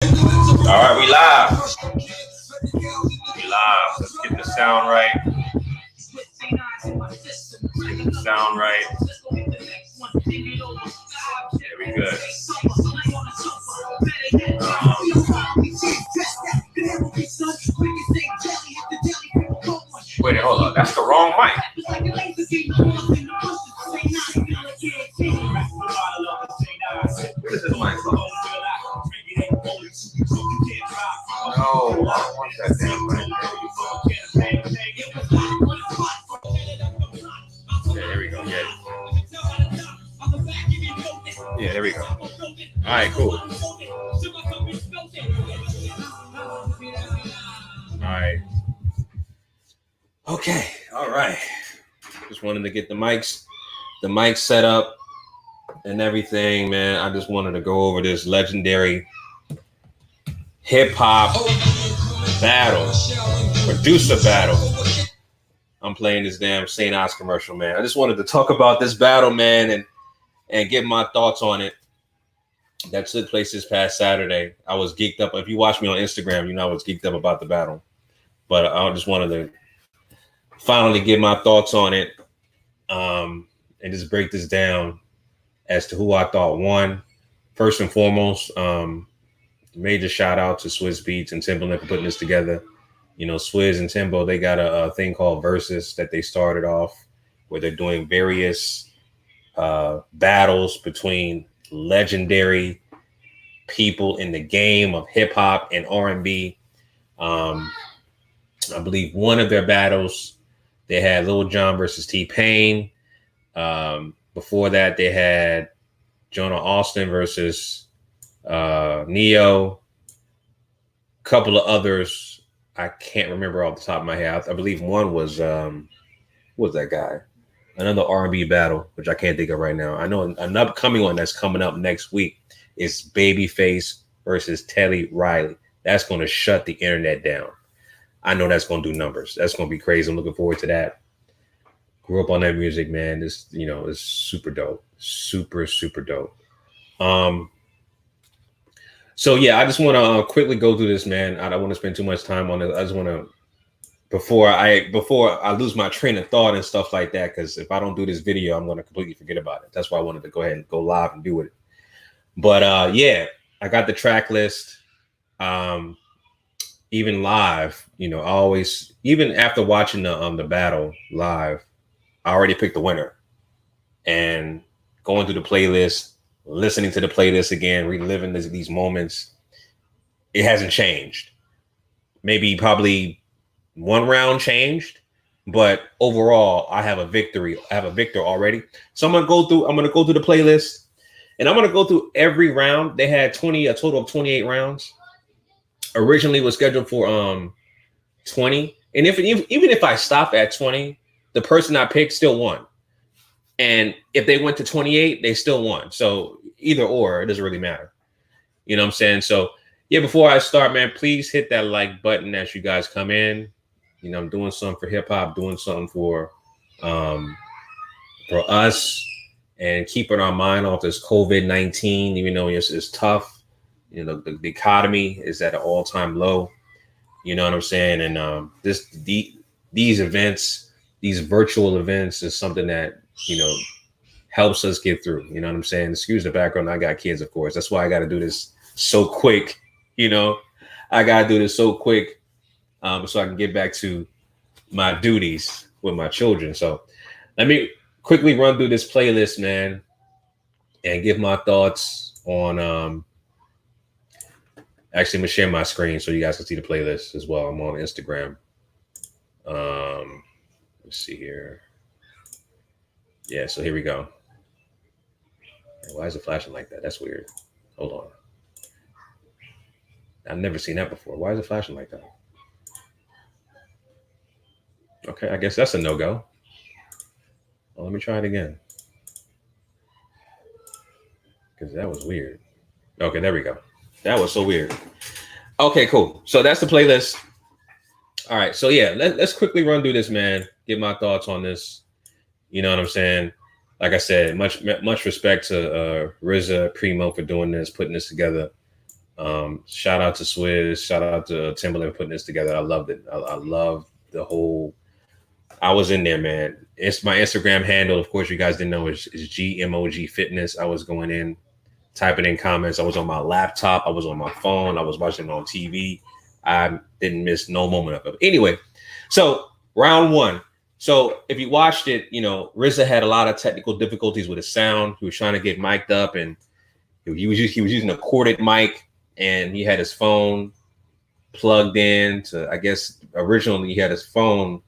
All right, we live. We live. Let's get the sound right. Let's get the sound right. There we good. Wait, hold on. That's the wrong mic. Where is this mic from? No, I don't want that damn mic. Yeah, there we go. Yeah, there we go. All right, cool. All right. Okay. All right. Just wanted to get the mic set up and everything, man. I just wanted to go over this legendary hip hop battle, producer battle. I'm playing this damn St. Oz commercial, man. I just wanted to talk about this battle, man, and give my thoughts on it. That took place this past Saturday. I was geeked up. If you watch me on Instagram, you know I was geeked up about the battle. But I just wanted to finally give my thoughts on it, and just break this down as to who I thought won. First and foremost, major shout out to Swizz Beatz and Timbaland for putting this together. You know, Swizz and Timbo, they got a thing called Versus that they started off where they're doing various battles between legendary people in the game of hip hop and R&B. I believe one of their battles, they had Lil Jon versus T-Pain. Before that, they had Jonah Austin versus Neo. A couple of others I can't remember off the top of my head. I believe one was what was that guy? Another R&B battle, which I can't think of right now. I know an upcoming one that's coming up next week is Babyface versus Teddy Riley. That's going to shut the internet down. I know that's going to do numbers. That's going to be crazy. I'm looking forward to that. Grew up on that music, man. This, you know, is super dope. Super, super dope. So yeah, I just want to quickly go through this, man. I don't want to spend too much time on it. I just want to, before I lose my train of thought and stuff like that, because if I don't do this video, I'm going to completely forget about it. That's why I wanted to go ahead and go live and do it. But yeah, I got the track list. Even live, you know, I always, even after watching the battle live, I already picked the winner. And going through the playlist, listening to the playlist again, reliving these moments, it hasn't changed. Maybe probably one round changed, but overall, I have a victory. I have a victor already. So I'm gonna go through the playlist, and I'm gonna go through every round. They had a total of 28 rounds. Originally was scheduled for 20, and even if I stop at 20, the person I picked still won. And if they went to 28, they still won. So either or, it doesn't really matter. You know what I'm saying? So yeah, before I start, man, please hit that like button as you guys come in. You know, I'm doing something for hip hop, doing something for us, and keeping our mind off this COVID-19, even though it's tough. You know, the economy is at an all-time low. You know what I'm saying? And these events, these virtual events, is something that, you know, helps us get through. You know what I'm saying? Excuse the background. I got kids, of course. That's why I got to do this so quick. You know, I got to do this so quick so I can get back to my duties with my children. So let me quickly run through this playlist, man, and give my thoughts on actually, I'm gonna share my screen so you guys can see the playlist as well. I'm on Instagram. Let's see here. Yeah, so here we go. Why is it flashing like that? That's weird. Hold on. I've never seen that before. Why is it flashing like that? Okay, I guess that's a no-go. Well, let me try it again. Because that was weird. Okay, there we go. That was so weird. Okay, cool. So that's the playlist. All right. So yeah, let's quickly run through this, man. Get my thoughts on this. You know what I'm saying? Like I said, much respect to RZA, Primo for doing this, putting this together. Shout out to Swizz. Shout out to Timbaland putting this together. I loved it. I love the whole. I was in there, man. It's my Instagram handle. Of course, you guys didn't know is GMOG Fitness. I was going in, typing in comments. I was on my laptop. I was on my phone. I was watching it on TV. I didn't miss no moment of it. Anyway, so round one. So if you watched it, you know, RZA had a lot of technical difficulties with his sound. He was trying to get mic'd up, and he was using a corded mic, and he had his phone plugged in to, I guess originally he had his phone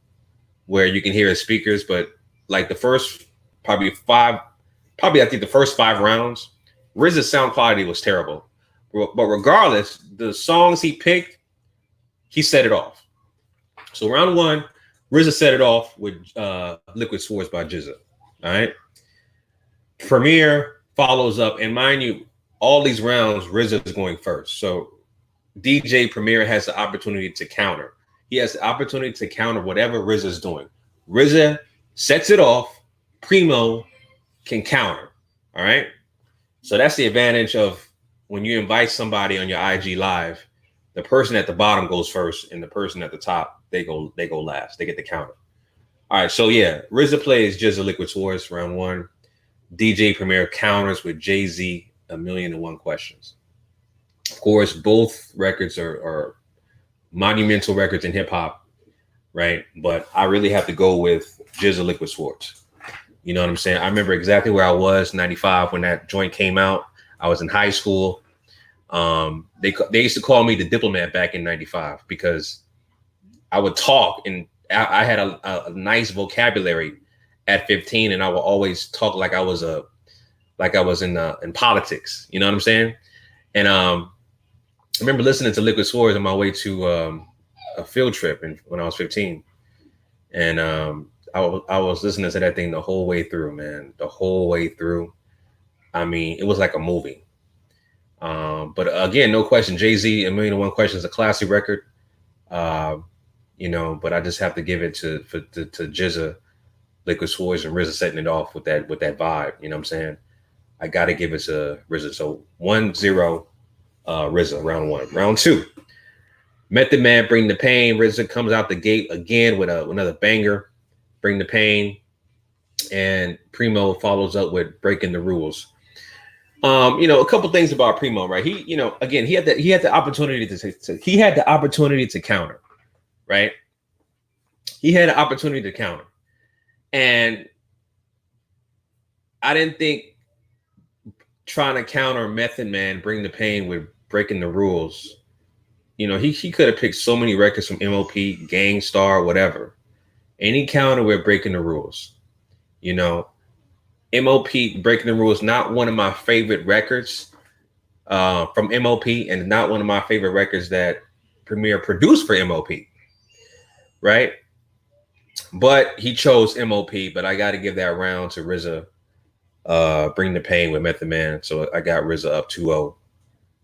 where you can hear his speakers, but like the first I think the first 5 rounds, RZA's sound quality was terrible. But regardless, the songs he picked, he set it off. So round one, RZA set it off with Liquid Swords by RZA. All right. Premier follows up, and mind you, all these rounds, RZA is going first. So DJ Premier has the opportunity to counter. He has the opportunity to counter whatever RZA is doing. RZA sets it off. Primo can counter. All right. So that's the advantage of when you invite somebody on your IG live. The person at the bottom goes first, and the person at the top, they go last. They get the counter. All right. So yeah, RZA plays RZA Liquid Swords round one. DJ Premier counters with Jay-Z, 1,000,001 Questions. Of course, both records are monumental records in hip hop, right? But I really have to go with RZA Liquid Swords. You know what I'm saying? I remember exactly where I was, 95, when that joint came out. I was in high school. They used to call me the diplomat back in 95 because I would talk, and I had a nice vocabulary at 15, and I would always talk like I was in politics. You know what I'm saying? And I remember listening to Liquid Swords on my way to a field trip when I was 15, and I was listening to that thing the whole way through, man. The whole way through. I mean, it was like a movie. But again, no question, Jay-Z, 1,000,001 Questions, a classic record. You know, but I just have to give it to RZA, Liquid Swords, and RZA setting it off with that vibe. You know what I'm saying? I got to give it to RZA. So 1-0, RZA, round one. Round two, Method Man, Bring the Pain. RZA comes out the gate again with another banger, Bring the Pain, and Primo follows up with Breaking the Rules. You know, a couple things about Primo, right? He, you know, again, he had the opportunity to counter, right? He had an opportunity to counter, and I didn't think trying to counter Method Man, Bring the Pain with Breaking the Rules. You know, he could have picked so many records from MOP, Gangstar, whatever. Any counter with Breaking the Rules. You know, MOP, Breaking the Rules, not one of my favorite records from MOP, and not one of my favorite records that Premier produced for MOP. Right? But he chose MOP, but I got to give that round to RZA. Bring the Pain with Method Man. So I got RZA up 2-0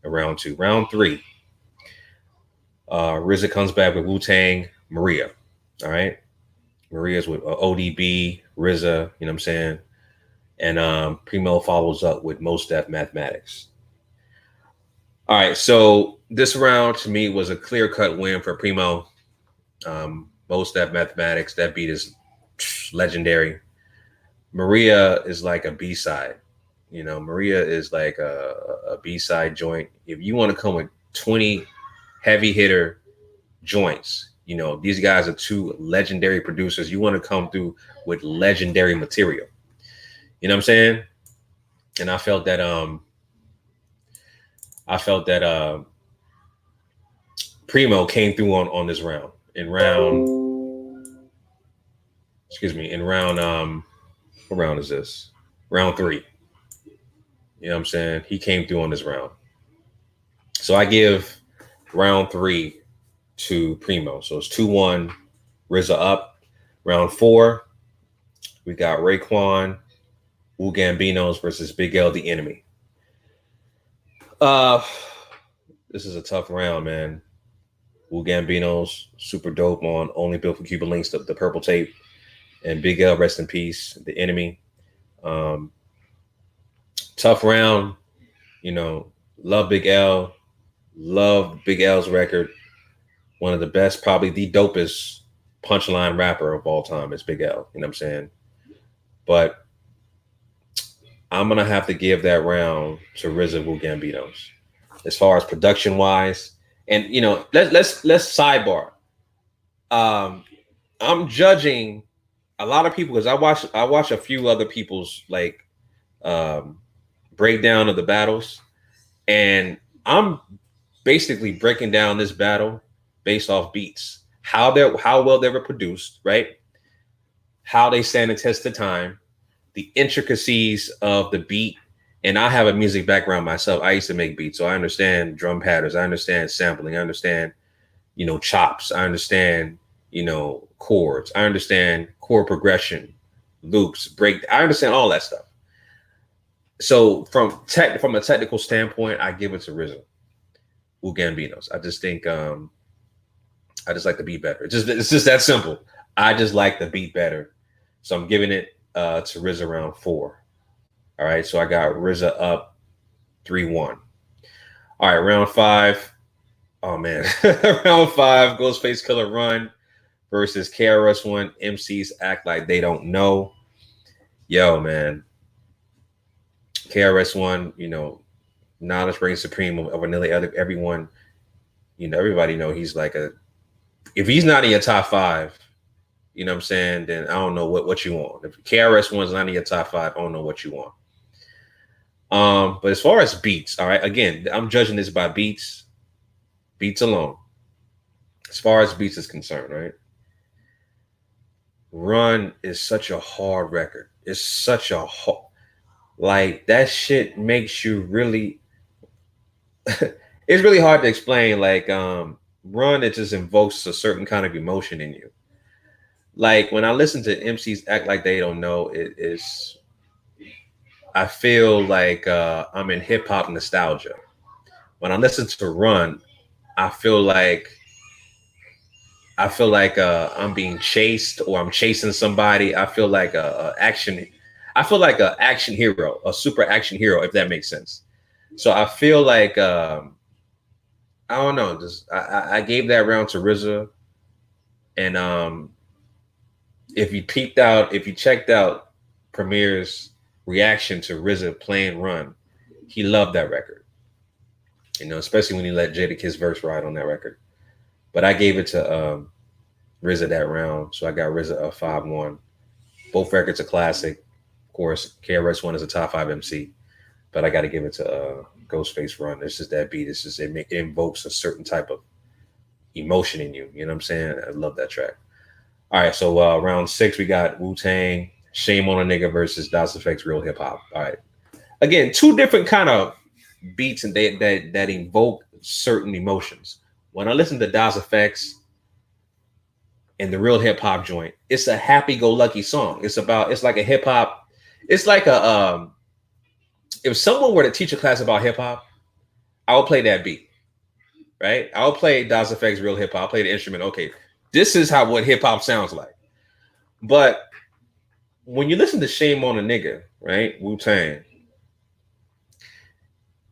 in round two. Round three, RZA comes back with Wu-Tang, Maria. All right. Maria's with ODB, RZA, you know what I'm saying? And Primo follows up with Mos Def, Mathematics. All right. So this round to me was a clear-cut win for Primo. Mos Def, Mathematics. That beat is legendary. Maria is like a B-side. You know, Maria is like a B-side joint. If you want to come with 20 heavy hitter joints, you know, these guys are two legendary producers. You want to come through with legendary material. You know what I'm saying? And I felt that Primo came through on this round. In round what round is this? Round three. You know what I'm saying? He came through on this round. So I give round three to Primo. So it's 2-1, RZA up. Round four, we got Raekwon, Wu Gambinos versus Big L, The Enemy. This is a tough round, man. Wu Gambinos, super dope on Only Built for Cuban Links, the purple tape. And Big L, rest in peace, The Enemy. Tough round, you know, love Big L. Love Big L's record. One of the best, probably the dopest punchline rapper of all time is Big L. You know what I'm saying? But I'm gonna have to give that round to RZA Wu Gambinos as far as production wise. And you know, let's sidebar. Um, I'm judging a lot of people because I watch a few other people's like um, breakdown of the battles, and I'm basically breaking down this battle based off beats, how well they were produced, right? How they stand the test of time, the intricacies of the beat. And I have a music background myself. I used to make beats, so I understand drum patterns. I understand sampling. I understand, you know, chops. I understand, you know, chords. I understand chord progression, loops, break. I understand all that stuff. So from a technical standpoint, I give it to RZA, Wu Gambinos. I just think I just like the beat better. It's just that simple. I just like the beat better. So I'm giving it to RZA round 4. All right. So I got RZA up 3-1. All right, round 5. Oh man. Round 5, Ghostface Killer Run versus KRS-One. MCs act like they don't know. Yo, man. KRS-One, you know, knowledge reigns supreme over nearly everyone. You know, everybody know he's like if he's not in your top 5, you know what I'm saying, then I don't know what you want. If KRS-One's not in your top 5, I don't know what you want. But as far as beats, all right, again, I'm judging this by beats alone. As far as beats is concerned, right? Run is such a hard record. It's such a hard, like that shit makes you really it's really hard to explain. Like Run, it just invokes a certain kind of emotion in you. Like when I listen to MCs act like they don't know, it is I feel like I'm in hip hop nostalgia. When I listen to Run, I feel like I'm being chased or I'm chasing somebody. I feel like a action. I feel like a action hero, a super action hero, if that makes sense. So I feel like I don't know. Just I gave that round to RZA, and if you checked out Premier's reaction to RZA playing Run, he loved that record. You know, especially when he let Jadakiss verse ride on that record. But I gave it to RZA that round, so I got RZA up 5-1. Both records are classic. Of course, KRS-One is a top 5 MC, but I got to give it to Ghostface Run. It's just that beat. It's just it invokes a certain type of emotion in you. You know what I'm saying? I love that track. All right, so round 6 we got Wu-Tang, Shame on a Nigga versus Das EFX Real Hip Hop. All right, again, two different kind of beats and that invoke certain emotions. When I listen to Das EFX and the Real Hip Hop joint, it's a happy-go-lucky song. It's like a hip hop. It's like a if someone were to teach a class about hip hop, I would play that beat, right? I'll play Das EFX Real Hip Hop. I'll play the instrument. Okay, this is what hip hop sounds like. But when you listen to Shame on a Nigga, right, Wu-Tang,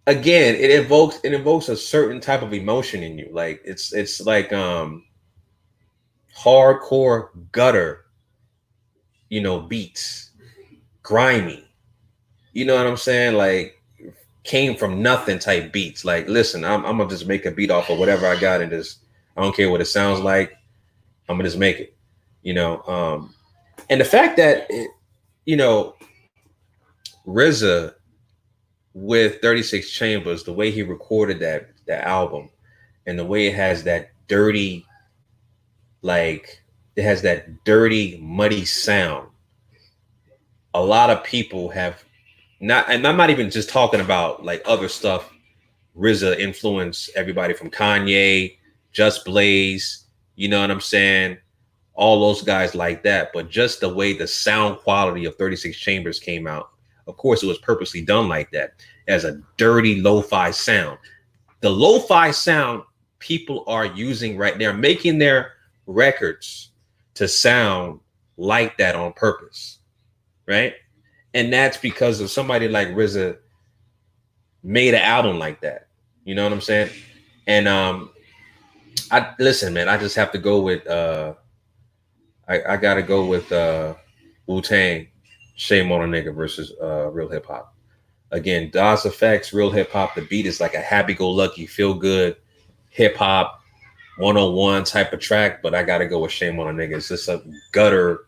again, it invokes a certain type of emotion in you. Like it's like hardcore gutter, you know, beats, grimy. You know what I'm saying? Like came from nothing type beats. Like, listen, I'm gonna just make a beat off of whatever I got and just I don't care what it sounds like. I'm gonna just make it. You know, and the fact that you know, RZA with 36 Chambers, the way he recorded that album, and the way it has that dirty, like it has that dirty, muddy sound. A lot of people have not, and I'm not even just talking about like other stuff. RZA influenced everybody from Kanye, Just Blaze, you know what I'm saying? All those guys like that, but just the way the sound quality of 36 Chambers came out, of course, it was purposely done like that, as a dirty lo-fi sound. The lo-fi sound people are using right now, making their records to sound like that on purpose, right? And that's because of somebody like RZA made an album like that. You know what I'm saying? And I listen, man. I just have to go with. I gotta go with Wu-Tang. Shame on a Nigga versus Real Hip Hop. Again, DOS Effects, Real Hip Hop. The beat is like a happy-go-lucky, feel-good hip hop 101 type of track, but I gotta go with Shame on a Nigga. It's just a gutter,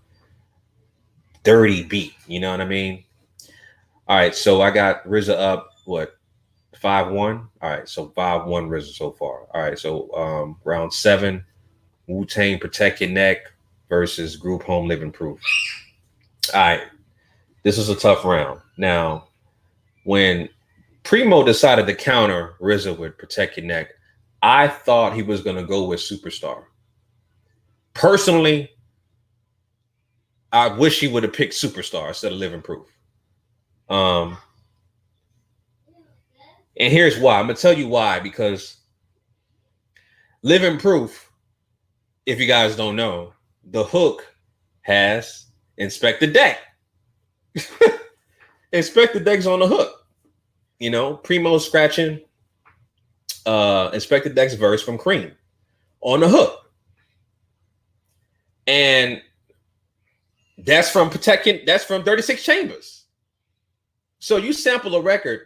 dirty beat. You know what I mean? All right, so I got RZA up. What 5-1? All right, so 5-1 RZA so far. All right, so round 7, Wu-Tang Protect Your Neck versus Group Home Living Proof. All right, this is a tough round. Now, when Primo decided to counter RZA with Protect Your Neck, I thought he was going to go with Superstar. Personally, I wish he would have picked Superstar instead of Living Proof. And here's why. I'm going to tell you why, because Living Proof, if you guys don't know, the hook has Inspector Deck. Inspector Deck's on the hook. You know, Primo scratching Inspector Deck's verse from Cream on the hook. And that's from 36 Chambers. So you sample a record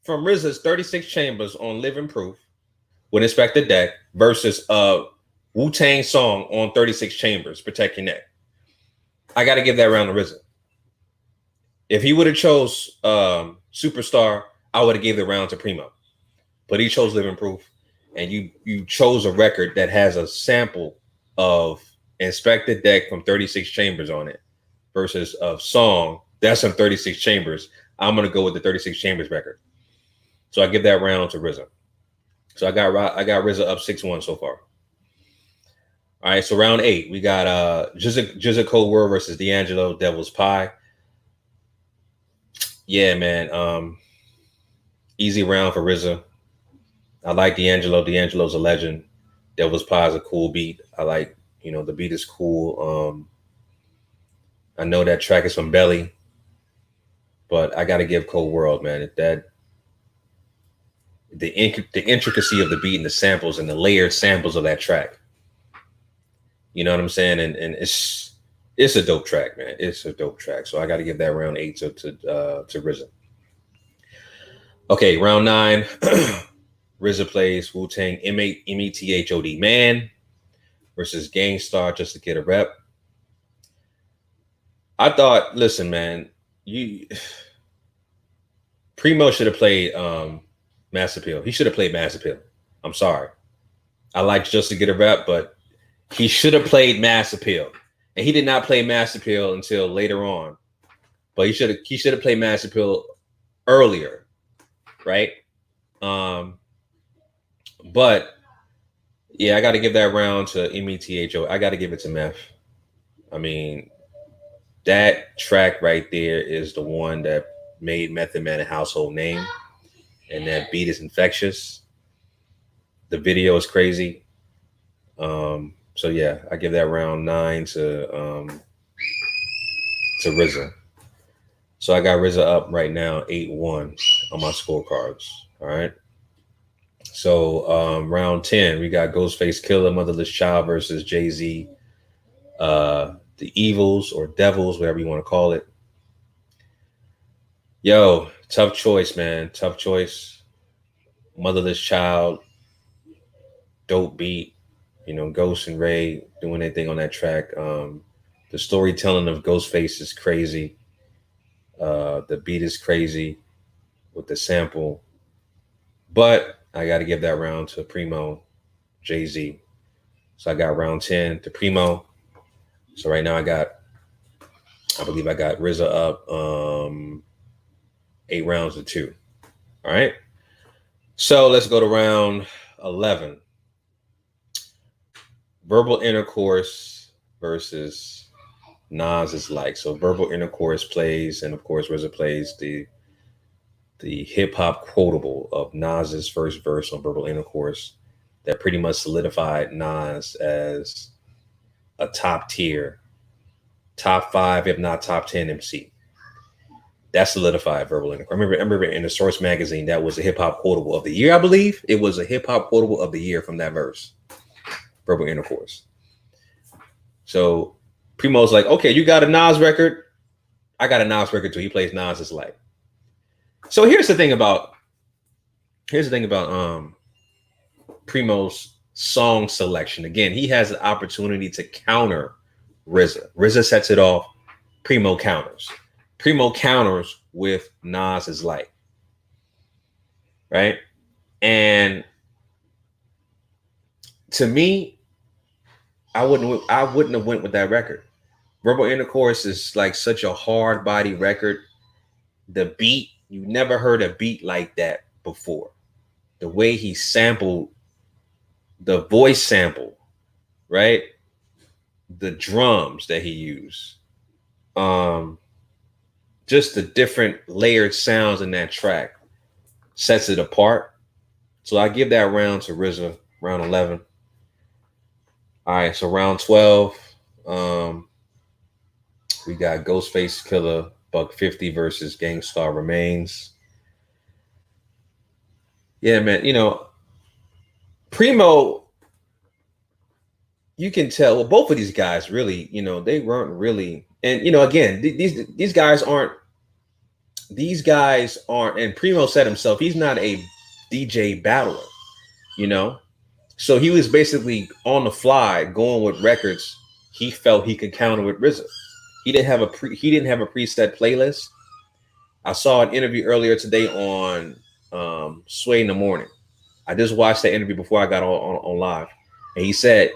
from RZA's 36 Chambers on Living Proof with Inspector Deck versus a Wu-Tang song on 36 Chambers, Protect Your Neck. I got to give that round to RZA. If he would have chose Superstar, I would have gave the round to Primo. But he chose Living Proof, and you chose a record that has a sample of Inspector Deck from 36 Chambers on it versus a song that's from 36 Chambers. I'm going to go with the 36 Chambers record. So I give that round to RZA. So I got RZA up 6-1 so far. All right, so round 8, we got RZA Cold World versus D'Angelo, Devil's Pie. Yeah, man. Easy round for RZA. I like D'Angelo. D'Angelo's a legend. Devil's Pie is a cool beat. I like, the beat is cool. I know that track is from Belly, but I got to give Cold World, man. The intricacy of the beat and the samples and the layered samples of that track. You know what I'm saying? And it's a dope track, man. It's a dope track. So I got to give that round 8 to RZA. Okay, round 9. RZA plays Wu-Tang METHOD Man versus Gangstar Just to Get a Rep. I thought, listen, man, Primo should have played Mass Appeal. He should have played Mass Appeal. I'm sorry. I like Just to Get a Rep, but he should have played Mass Appeal. And he did not play Mass Appeal until later on. But he should have played Mass Appeal earlier, right? But yeah, I got to give that round to METHO. I got to give it to Meth. I mean, that track right there is the one that made Method Man a household name, and that beat is infectious. The video is crazy. So yeah, I give that round 9 to RZA. So I got RZA up right now 8-1 on my scorecards. All right. So round 10, we got Ghostface Killah, Motherless Child versus Jay-Z, the Evils or Devils, whatever you want to call it. Yo, tough choice, man. Tough choice. Motherless Child, dope beat. Ghost and Ray doing their thing on that track. The storytelling of Ghostface is crazy. The beat is crazy with the sample. But I got to give that round to Primo, Jay-Z. So I got round 10 to Primo. So right now I believe I got RZA up 8 rounds to 2. All right. So let's go to round 11. Verbal Intercourse versus Nas is Like. So Verbal Intercourse plays, and of course RZA plays the hip hop quotable of Nas's first verse on Verbal Intercourse that pretty much solidified Nas as a top tier, top 5, if not top 10 MC. That solidified verbal intercourse. I remember in the Source magazine, that was a hip hop quotable of the year, I believe. It was a hip hop quotable of the year from that verse, verbal intercourse. So Primo's like, okay, you got a Nas record. I got a Nas record too. He plays Nas's like. So here's the thing about Primo's song selection. Again, he has an opportunity to counter RZA. RZA sets it off. Primo counters. Primo counters with Nas's like. Right? And to me, I wouldn't have went with that record. Verbal Intercourse is like such a hard body record. The beat, you never heard a beat like that before. The way he sampled the voice sample, right? The drums that he used. Just the different layered sounds in that track sets it apart. So I give that round to RZA, round 11. All right, so round 12. We got Ghostface Killer, Buck 50 versus Gangstar Remains. Yeah, man, you know, Primo, you can tell, well, both of these guys really, you know, they weren't really, and, you know, again, these guys aren't, and Primo said himself, he's not a DJ battler, you know? So he was basically on the fly going with records he felt he could counter with RZA. He didn't have a preset playlist. I saw an interview earlier today on Sway in the Morning. I just watched that interview before I got on live. And he said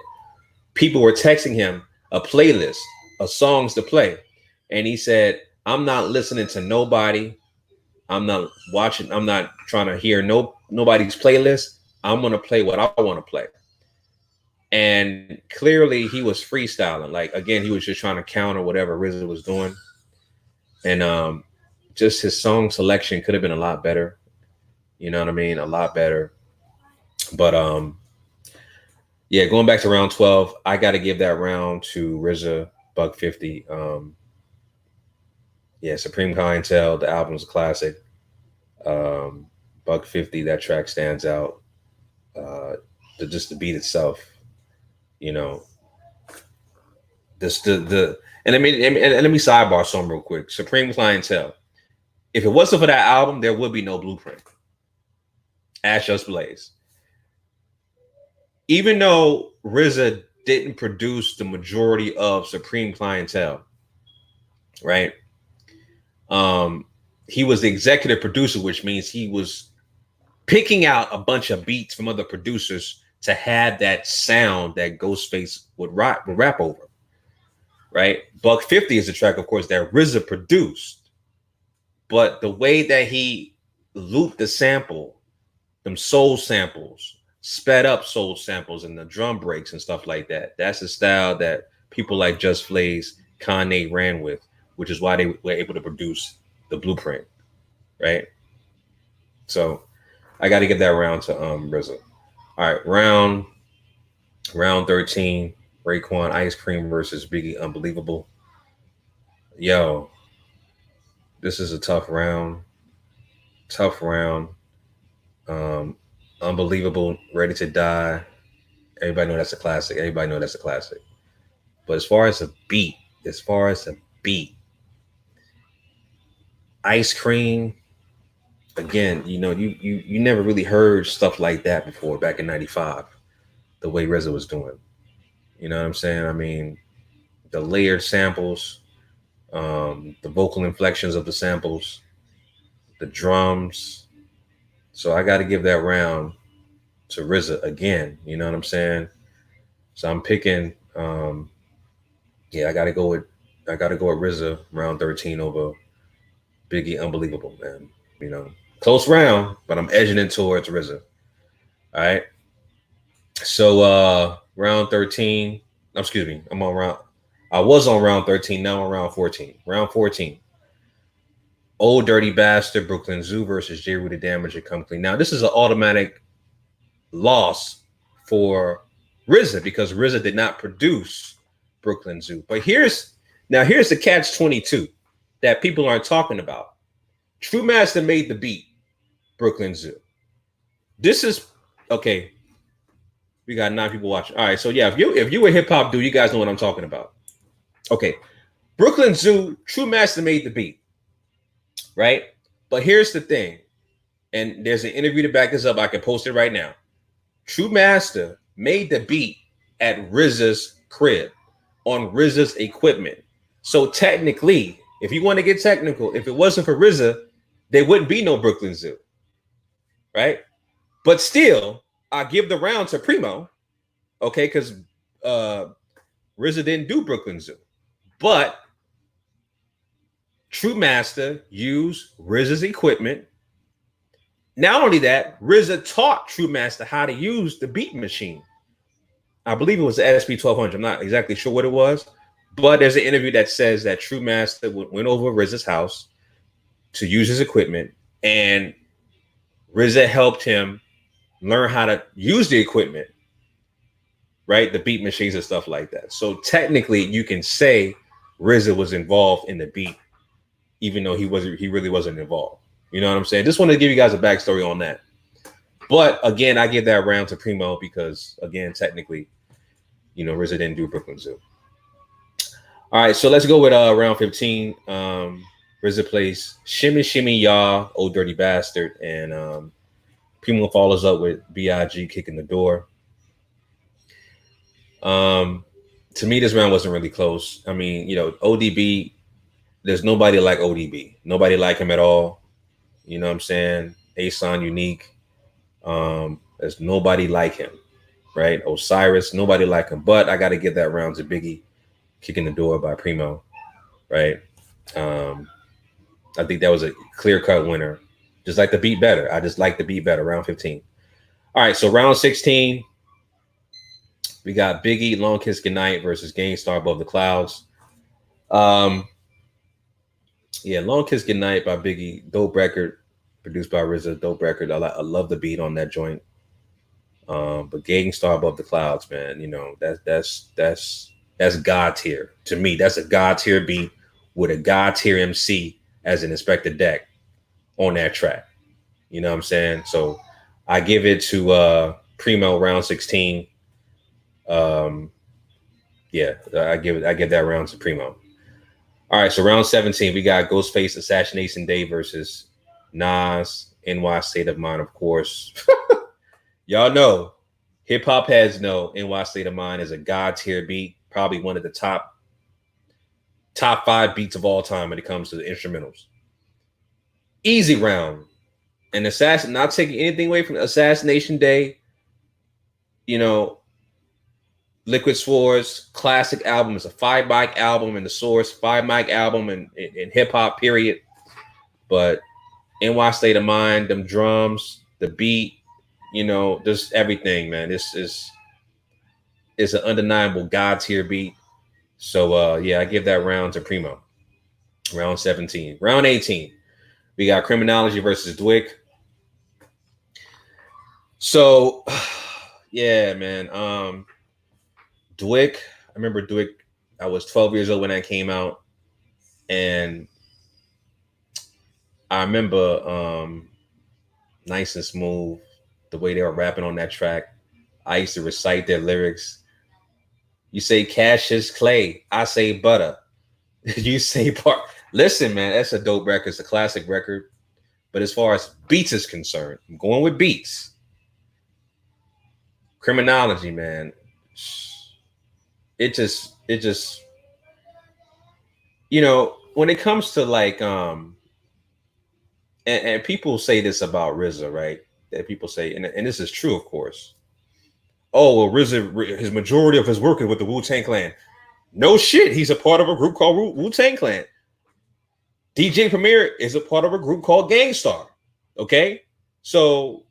people were texting him a playlist of songs to play. And he said, I'm not listening to nobody. I'm not watching. I'm not trying to hear nobody's playlist. I'm going to play what I want to play. And clearly he was freestyling. Like, again, he was just trying to counter whatever RZA was doing. And just his song selection could have been a lot better. You know what I mean? A lot better. But yeah, going back to round 12, I got to give that round to RZA, Buck 50. Yeah, Supreme Clientele, the album's a classic. Buck 50, that track stands out. Just the beat itself, you know. And let me sidebar something real quick. Supreme Clientele. If it wasn't for that album, there would be no Blueprint. Ash Just Blaze. Even though RZA didn't produce the majority of Supreme Clientele, right? He was the executive producer, which means he was picking out a bunch of beats from other producers to have that sound that Ghostface would rap over, right? Buck 50 is a track, of course, that RZA produced, but the way that he looped the sample, them soul samples, sped up soul samples and the drum breaks and stuff like that, that's the style that people like Just Blaze, Kanye ran with, which is why they were able to produce the Blueprint, right? So I got to give that round to RZA. All right, round 13, Raekwon Ice Cream versus Biggie Unbelievable. Yo, this is a tough round. Unbelievable, Ready to Die. Everybody know that's a classic. But as far as a beat, Ice Cream, again, you know, you never really heard stuff like that before back in 95, the way RZA was doing. You know what I'm saying? I mean, the layered samples, the vocal inflections of the samples, the drums. So I got to give that round to RZA again. You know what I'm saying? So I'm picking, I got to go with RZA round 13 over Biggie Unbelievable, man. You know, close round, but I'm edging it towards RZA. All right. So round 13, excuse me, I was on round 13, now I'm on round 14. Round 14. Old Dirty Bastard, Brooklyn Zoo versus J. Rue the Damager, Come Clean. Now, this is an automatic loss for RZA because RZA did not produce Brooklyn Zoo. But here's the catch-22 that people aren't talking about. True Master made the beat, Brooklyn Zoo. This is okay. We got 9 people watching. All right, so yeah, if you a hip hop dude, you guys know what I'm talking about. Okay, Brooklyn Zoo, True Master made the beat, right? But here's the thing, and there's an interview to back this up. I can post it right now. True Master made the beat at RZA's crib on RZA's equipment. So technically, if you want to get technical, if it wasn't for RZA, there wouldn't be no Brooklyn Zoo, right? But still, I give the round to Primo, okay, because RZA didn't do Brooklyn Zoo. But True Master used RZA's equipment. Not only that, RZA taught True Master how to use the beat machine. I believe it was the SP1200. I'm not exactly sure what it was, but there's an interview that says that True Master went over RZA's house to use his equipment, and RZA helped him learn how to use the equipment, right? The beat machines and stuff like that. So technically, you can say RZA was involved in the beat, even though he really wasn't involved. You know what I'm saying? Just wanted to give you guys a backstory on that. But again, I give that round to Primo because, again, technically, you know, RZA didn't do Brooklyn Zoo. All right, so let's go with round 15. RZA plays Shimmy Shimmy Ya, Old Dirty Bastard, and Primo follows up with B.I.G. Kicking the Door. To me, this round wasn't really close. I mean, you know, ODB, there's nobody like ODB. Nobody like him at all. You know what I'm saying? Ason Unique. There's nobody like him, right? Osiris, nobody like him. But I got to give that round to Biggie, Kicking the Door by Primo, right? I think that was a clear-cut winner. Just like the beat better. I just like the beat better, round 15. All right, so round 16, we got Biggie, Long Kiss Goodnight versus Gangstar, Above the Clouds. Yeah, Long Kiss Goodnight by Biggie, dope record, produced by RZA, dope record. I love the beat on that joint. But Gangstar Above the Clouds, man, you know, that's God tier. To me, that's a God tier beat with a God tier MC as an Inspector Deck on that track. You know what I'm saying? So I give it to Primo, round 16. Yeah, I give that round to Primo. All right, so round 17, we got Ghostface Assassination Day versus Nas, NY State of Mind, of course. Y'all know, hip hop heads know NY State of Mind is a God tier beat, probably one of the top 5 beats of all time when it comes to the instrumentals. Easy round. And not taking anything away from Assassination Day, you know, Liquid Swords, classic album. It's a 5-mic album in the Source, 5-mic album in hip hop, period. But NY State of Mind, them drums, the beat, you know, just everything, man. This is an undeniable God tier beat. So yeah, I give that round to Primo. Round 17. Round 18. We got Criminology versus Dwick. So yeah, man. Dwick, I remember Dwick, I was 12 years old when that came out. And I remember Nice and Smooth, the way they were rapping on that track. I used to recite their lyrics. You say Cassius Clay, I say butter. You say part. Listen, man, that's a dope record. It's a classic record. But as far as beats is concerned, I'm going with beats. Criminology, man. It just, you know, when it comes to like, and people say this about RZA, right? That people say, and this is true, of course. Oh, well, RZA, his majority of his work is with the Wu-Tang Clan. No shit, he's a part of a group called Wu-Tang Clan. DJ Premier is a part of a group called Gangstar. Okay? So,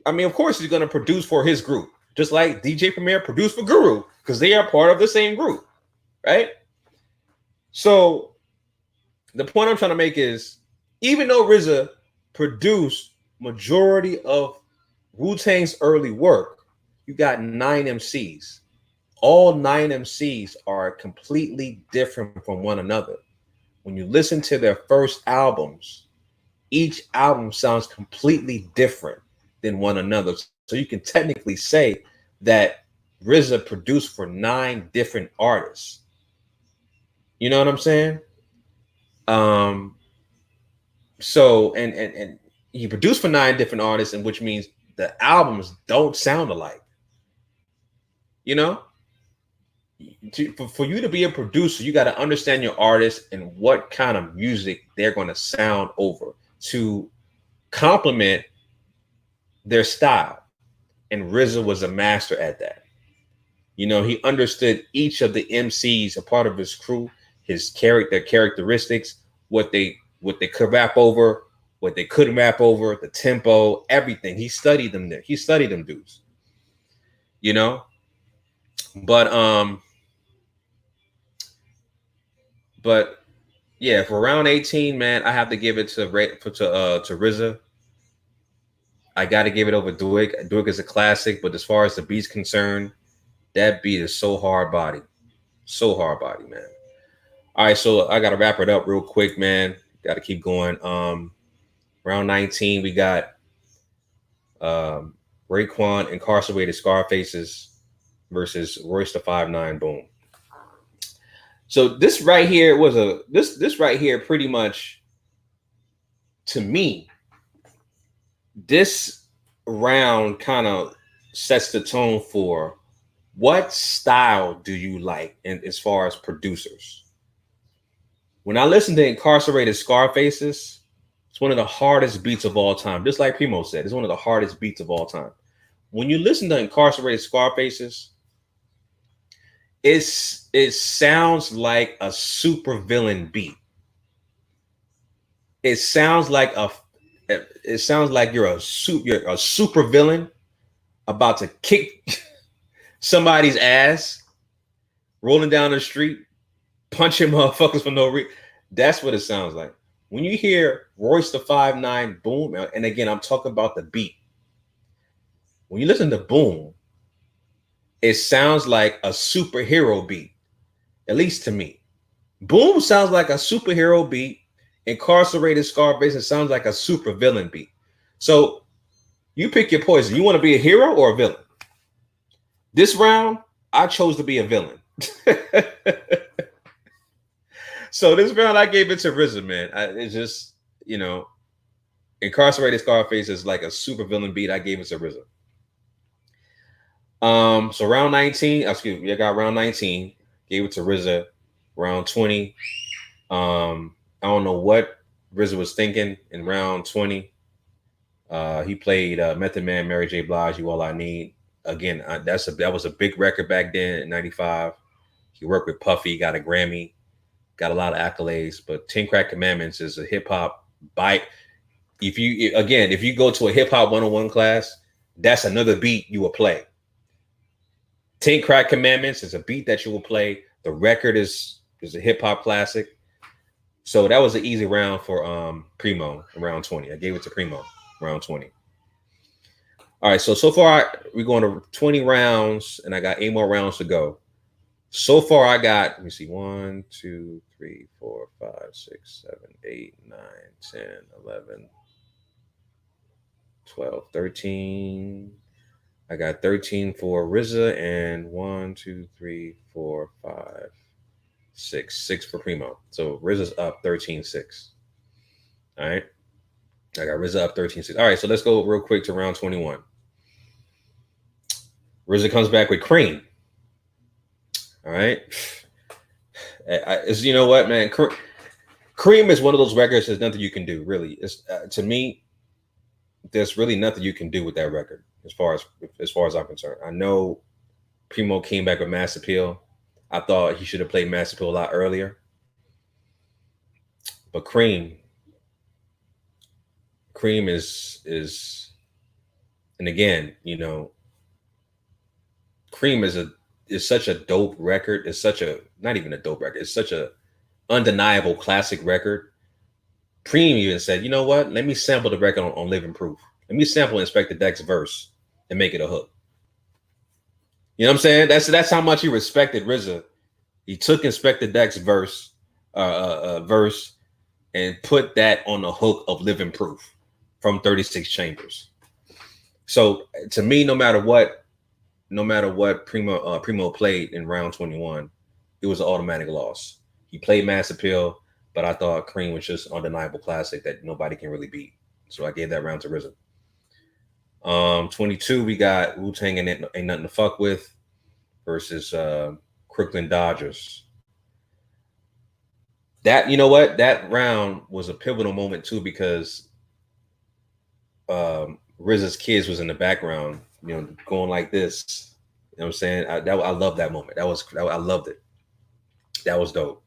I mean, of course, he's going to produce for his group, just like DJ Premier produced for Guru, because they are part of the same group, right? So, the point I'm trying to make is, even though RZA produced majority of Wu-Tang's early work, you got 9 MCs. All 9 MCs are completely different from one another. When you listen to their first albums, each album sounds completely different than one another. So you can technically say that RZA produced for 9 different artists. You know what I'm saying? So and he produced for 9 different artists, and which means the albums don't sound alike. You know, for you to be a producer, you got to understand your artist and what kind of music they're going to sound over to complement their style. And RZA was a master at that. You know, he understood each of the MCs, a part of his crew, his characteristics, what they could rap over, what they couldn't rap over, the tempo, everything. He studied them there. He studied them dudes. You know, but yeah, for round 18, man, I have to give it to RZA. I got to give it over Dwick. Dwick is a classic, but as far as the beat's concerned, that beat is so hard body, man. All right, so I got to wrap it up real quick, man. Got to keep going. Round 19, we got Raekwon, Incarcerated Scarfaces versus Royce da 5'9", Boom. So this right here was this right here pretty much, to me, this round kind of sets the tone for what style do you like as far as producers. When I listen to Incarcerated Scarfaces, it's one of the hardest beats of all time. Just like Primo said, it's one of the hardest beats of all time. When you listen to Incarcerated Scarfaces, it sounds like a super villain beat. It sounds like you're a super villain about to kick somebody's ass, rolling down the street, punching motherfuckers for no reason. That's what it sounds like. When you hear Royce da 5'9", Boom, and again, I'm talking about the beat. When you listen to Boom, it sounds like a superhero beat, at least to me. Boom sounds like a superhero beat. Incarcerated Scarface sounds like a super villain beat. So you pick your poison. You want to be a hero or a villain? This round, I chose to be a villain. So this round, I gave it to RZA, man. It's just, you know, Incarcerated Scarface is like a super villain beat. I gave it to RZA. So round 19, excuse me, I got round 19, gave it to RZA. Round 20, I don't know what RZA was thinking in round 20. He played Method Man, Mary J. Blige, You All I Need. Again, that was a big record back then in 95. He worked with Puffy, got a Grammy, got a lot of accolades. But 10 Crack Commandments is a hip hop bite. If you go to a hip hop 101 class, that's another beat you will play. 10 Crack Commandments is a beat that you will play. The record is a hip hop classic. So that was an easy round for Primo in round 20. I gave it to Primo, round 20. All right, so far we're going to 20 rounds, and I got 8 more rounds to go. So far I got, let me see, 1, 2, 3, 4, 5, 6, 7, 8, 9, 10, 11, 12, 13. I got 13 for RZA and 1, 2, 3, 4, 5, 6 for Primo. So RZA's up 13-6. All right. I got RZA up 13-6. All right, so let's go real quick to round 21. RZA comes back with Cream. All right. You know what, man? Cream is one of those records. There's nothing you can do, really. It's to me, there's really nothing you can do with that record as far as I'm concerned. I know Primo came back with Mass Appeal. I thought he should have played Mass Appeal a lot earlier. But Cream is, and again, you know, Cream is such a dope record. It's such a, not even a dope record. It's such a undeniable classic record. Cream even said, you know what? Let me sample the record on Living Proof. Let me sample Inspector Deck's verse and make it a hook. You know what I'm saying? That's how much he respected RZA. He took Inspector Deck's verse and put that on the hook of Living Proof from 36 Chambers. So to me, no matter what Primo played in round 21, it was an automatic loss. He played Mass Appeal, but I thought Cream was just an undeniable classic that nobody can really beat. So I gave that round to RZA. 22, we got Wu-Tang and Ain't Nothing to Fuck With versus Crooklyn Dodgers. That, you know what? That round was a pivotal moment too, because RZA's kids was in the background, you know, going like this. You know what I'm saying? I love that moment. I loved it. That was dope.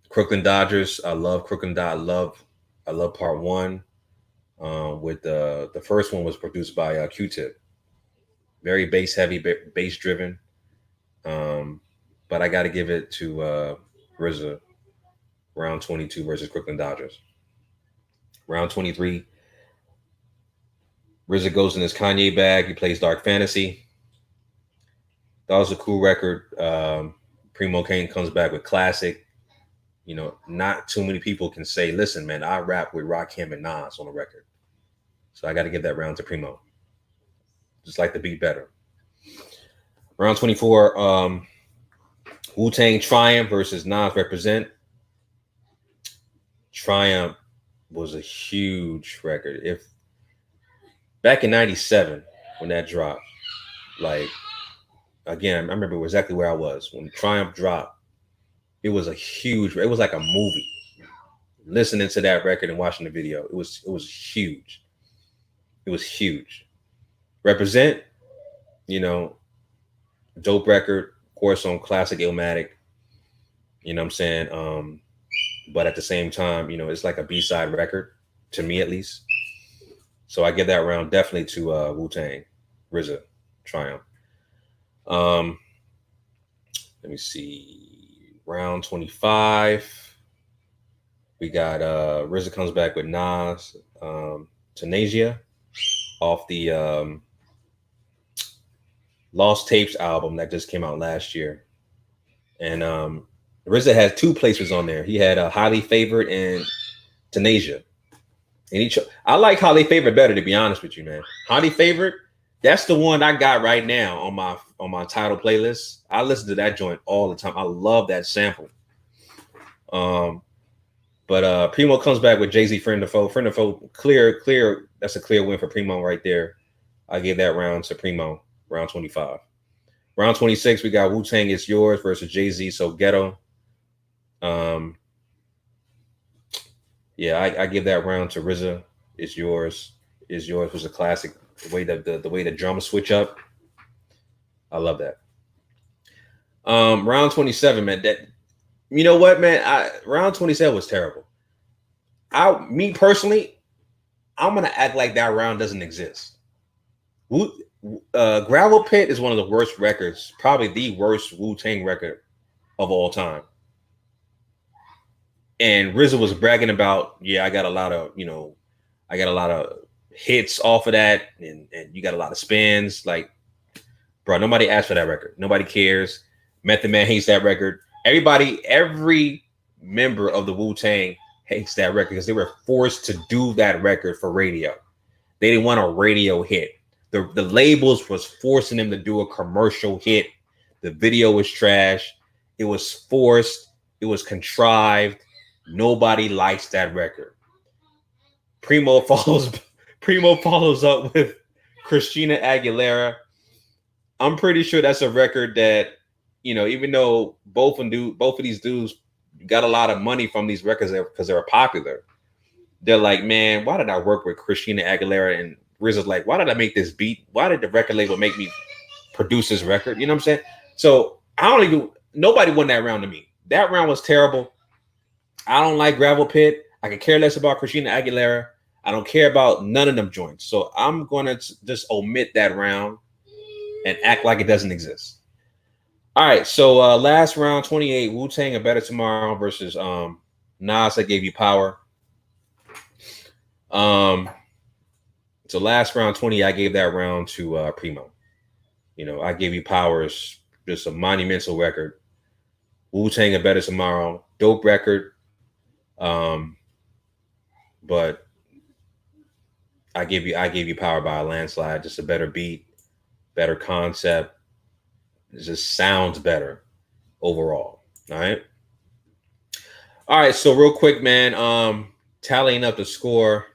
Crooklyn Dodgers. I love Crooklyn Dodgers. I love part one. With the first one was produced by Q-Tip. Very bass heavy, bass driven. But I got to give it to RZA. Round 22 versus Crooklyn Dodgers. Round 23, RZA goes in his Kanye bag. He plays Dark Fantasy. That was a cool record. Primo Kane comes back with Classic. You know, not too many people can say, listen, man, I rap with Rakim and Nas on the record. So I got to give that round to Primo. Just like the beat better. Round 24, Wu-Tang Triumph versus Nas Represent. Triumph was a huge record. If back in 97 when that dropped, like, again, I remember exactly where I was when Triumph dropped. It was it was like a movie. Listening to that record and watching the video, it was huge. It was huge. Represent, you know, dope record, of course, on classic Illmatic. You know what I'm saying? But at the same time, you know, it's like a B-side record, to me at least. So I give that round definitely to Wu-Tang, RZA, Triumph. Let me see. Round 25. We got RZA comes back with Nas, Tenasia, off the Lost Tapes album that just came out last year. And RZA had two placements on there. He had Highly Favored and Tenasia. And I like Highly Favored better, to be honest with you, man. Highly Favored, that's the one I got right now on my title playlist. I listen to that joint all the time. I love that sample. But Primo comes back with Jay-Z, Friend of Foe. Friend of Foe, clear. That's a clear win for Primo right there. I gave that round to Primo, round 25. Round 26, we got Wu-Tang It's Yours versus Jay-Z, So Ghetto. Yeah, I give that round to RZA. It's Yours. It's Yours was a classic. The way the drums switch up, I love that. Round 27, man. That, you know what, man? Round 27 was terrible. Me personally, I'm gonna act like that round doesn't exist. Gravel Pit is one of the worst records, probably the worst Wu-Tang record of all time. And RZA was bragging about, yeah, I got a lot of hits off of that, and you got a lot of spins. Like, bro, nobody asked for that record. Nobody cares. Method Man hates that record. Every member of the Wu-Tang hates that record because they were forced to do that record for radio. They didn't want a radio hit. The labels was forcing them to do a commercial hit. The video was trash. It was forced. It was contrived. Nobody likes that record. Primo follows up with Christina Aguilera. I'm pretty sure that's a record that, you know, even though both of these dudes got a lot of money from these records because they were popular, they're like, man, why did I work with Christina Aguilera? And RZA's like, why did I make this beat? Why did the record label make me produce this record? You know what I'm saying? So nobody won that round to me. That round was terrible. I don't like Gravel Pit. I could care less about Christina Aguilera. I don't care about none of them joints. So I'm going to just omit that round and act like it doesn't exist. All right. So last round, 28, Wu-Tang A Better Tomorrow versus Nas, I Gave You Power. So last round, 20, I gave that round to Primo. You know, I Gave You Power is just a monumental record. Wu-Tang A Better Tomorrow Dope record. But I give you Power by a Landslide. Just a better beat, better concept. It just sounds better overall. All right. All right. So real quick, man. Tallying up the score.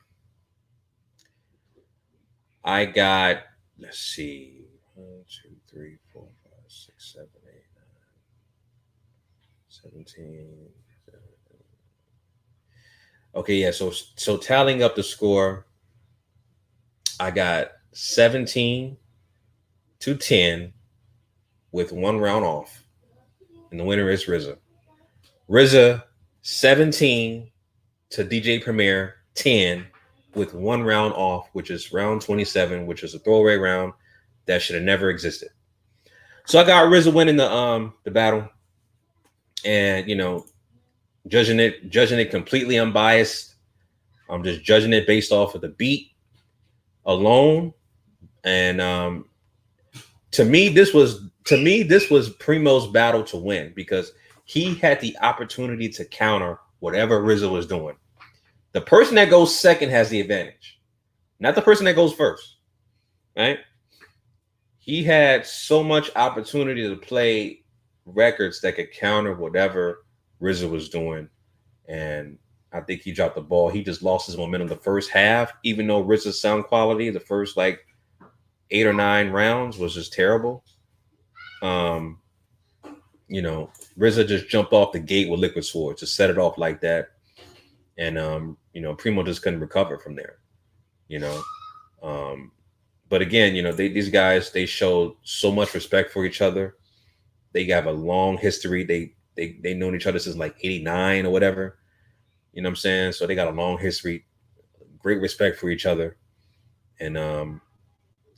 I got, let's see, 1, 2, 3, 4, 5, 6, 7, 8, 9, 17. Okay, yeah. So tallying up the score, I got 17-10 with 1 round off, and the winner is RZA. RZA 17 to DJ Premier 10 with 1 round off, which is round 27, which is a throwaway round that should have never existed. So I got RZA winning the battle, and judging it completely unbiased. I'm just judging it based off of the beat alone, and to me this was Primo's battle to win, because he had the opportunity to counter whatever RZA was doing. The person that goes second has the advantage, not the person that goes first, right? He had so much opportunity to play records that could counter whatever RZA was doing, and I think he dropped the ball. He just lost his momentum the first half, even though RZA's sound quality the first 8 or 9 rounds was just terrible. RZA just jumped off the gate with Liquid Swords to set it off like that. And, Primo just couldn't recover from there, But again, these guys, they showed so much respect for each other. They have a long history. They known each other since 89 or whatever. You know what I'm saying? So they got a long history, great respect for each other. And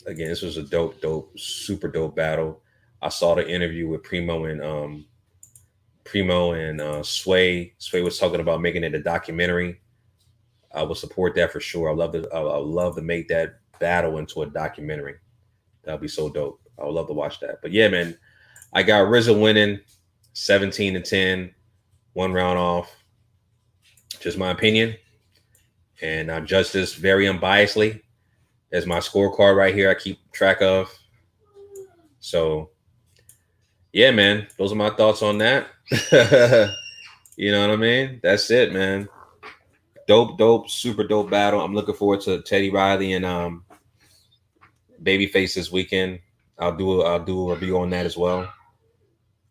again, this was a dope, super dope battle. I saw the interview with Primo and Sway. Sway was talking about making it a documentary. I will support that for sure. I love to make that battle into a documentary. That'll be so dope. I would love to watch that. But yeah, man, I got RZA winning 17-10, 1 round off. Just my opinion. And I judge this very unbiasedly. There's my scorecard right here I keep track of. So yeah, man, those are my thoughts on that. You know what I mean? That's it, man. Dope, super dope battle. I'm looking forward to Teddy Riley and Babyface this weekend. I'll do a review on that as well.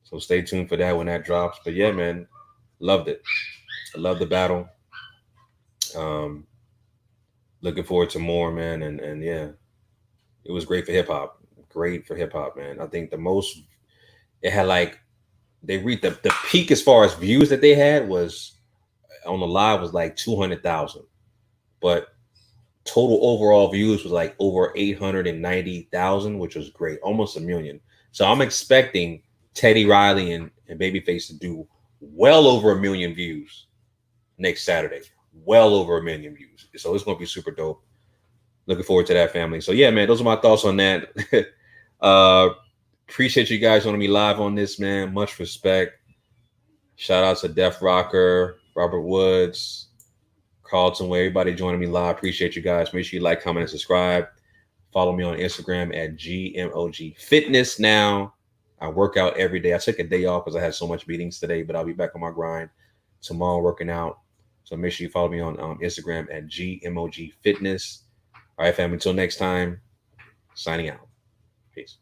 So stay tuned for that when that drops. But yeah, man, loved it. I love the battle. Looking forward to more, man. And yeah, it was great for hip hop. Great for hip hop, man. I think it had they reached the peak as far as views that they had was on the live was 200,000, but total overall views was over 890,000, which was great, almost 1 million. So I'm expecting Teddy Riley and Babyface to do well over 1 million views next Saturday, well over 1 million views. So it's going to be super dope. Looking forward to that, family. So yeah, man, those are my thoughts on that. Appreciate you guys joining me live on this, man. Much respect. Shout out to Def Rocker, Robert Woods, Carlton Way, everybody joining me live. Appreciate you guys. Make sure you like, comment, and subscribe. Follow me on Instagram at GMOG Fitness now. I work out every day. I took a day off because I had so much meetings today, but I'll be back on my grind tomorrow working out. So make sure you follow me on Instagram at GMOG Fitness. All right, fam. Until next time, signing out. Peace.